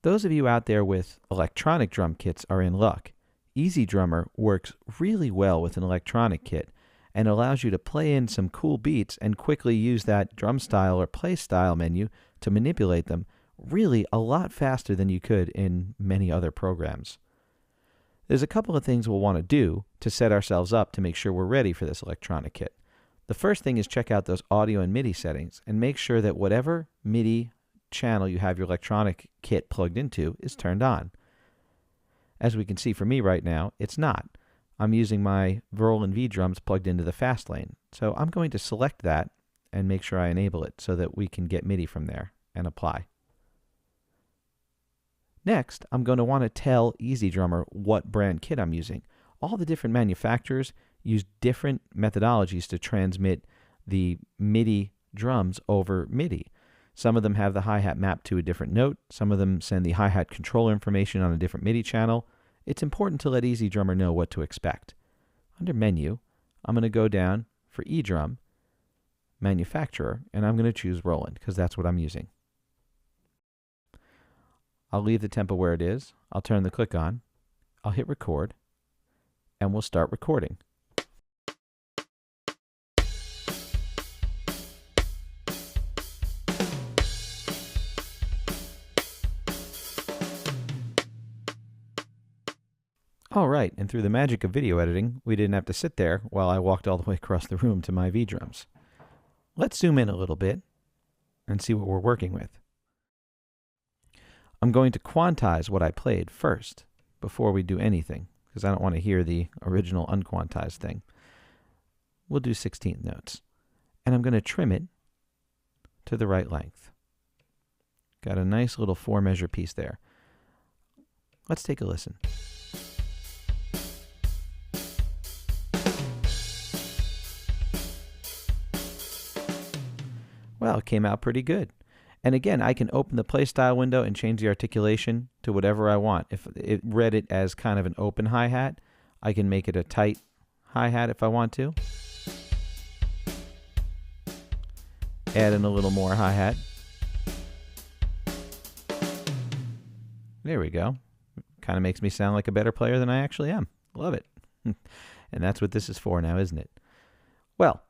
Those of you out there with electronic drum kits are in luck. EZdrummer works really well with an electronic kit and allows you to play in some cool beats and quickly use that drum style or play style menu to manipulate them really a lot faster than you could in many other programs. There's a couple of things we'll want to do to set ourselves up to make sure we're ready for this electronic kit. The first thing is check out those audio and MIDI settings and make sure that whatever MIDI channel you have your electronic kit plugged into is turned on. As we can see for me right now, it's not. I'm using my Roland V drums plugged into the fast lane. So I'm going to select that and make sure I enable it so that we can get MIDI from there and apply. Next, I'm going to want to tell EZdrummer what brand kit I'm using. All the different manufacturers use different methodologies to transmit the MIDI drums over MIDI. Some of them have the hi-hat mapped to a different note. Some of them send the hi-hat controller information on a different MIDI channel. It's important to let EZdrummer know what to expect. Under Menu, I'm going to go down for eDrum, Manufacturer, and I'm going to choose Roland because that's what I'm using. I'll leave the tempo where it is. I'll turn the click on. I'll hit record, and we'll start recording. All right, and through the magic of video editing, we didn't have to sit there while I walked all the way across the room to my V-drums. Let's zoom in a little bit and see what we're working with. I'm going to quantize what I played first before we do anything, because I don't want to hear the original unquantized thing. We'll do 16th notes. And I'm going to trim it to the right length. Got a nice little 4-measure piece there. Let's take a listen. Well, it came out pretty good. And again, I can open the play style window and change the articulation to whatever I want. If it read it as kind of an open hi-hat, I can make it a tight hi-hat if I want to. Add in a little more hi-hat. There we go. Kind of makes me sound like a better player than I actually am. Love it. And that's what this is for now, isn't it? Well,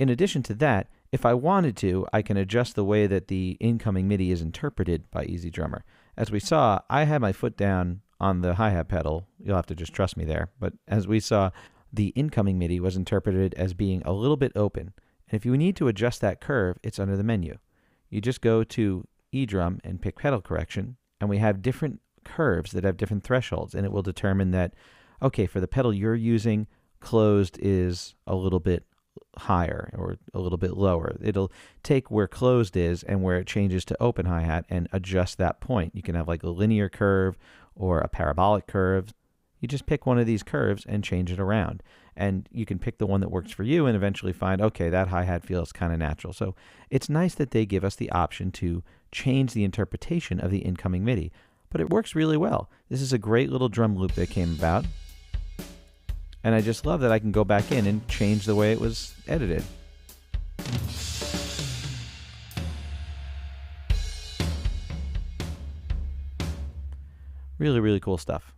in addition to that, if I wanted to, I can adjust the way that the incoming MIDI is interpreted by EZdrummer. As we saw, I had my foot down on the hi-hat pedal. You'll have to just trust me there. But as we saw, the incoming MIDI was interpreted as being a little bit open. And if you need to adjust that curve, it's under the menu. You just go to eDrum and pick pedal correction, and we have different curves that have different thresholds, and it will determine that, okay, for the pedal you're using, closed is a little bit higher or a little bit lower. It'll take where closed is and where it changes to open hi-hat and adjust that point. You can have like a linear curve or a parabolic curve. You just pick one of these curves and change it around. And you can pick the one that works for you and eventually find, okay, that hi-hat feels kind of natural. So it's nice that they give us the option to change the interpretation of the incoming MIDI. But it works really well. This is a great little drum loop that came about. And I just love that I can go back in and change the way it was edited. Really, really cool stuff.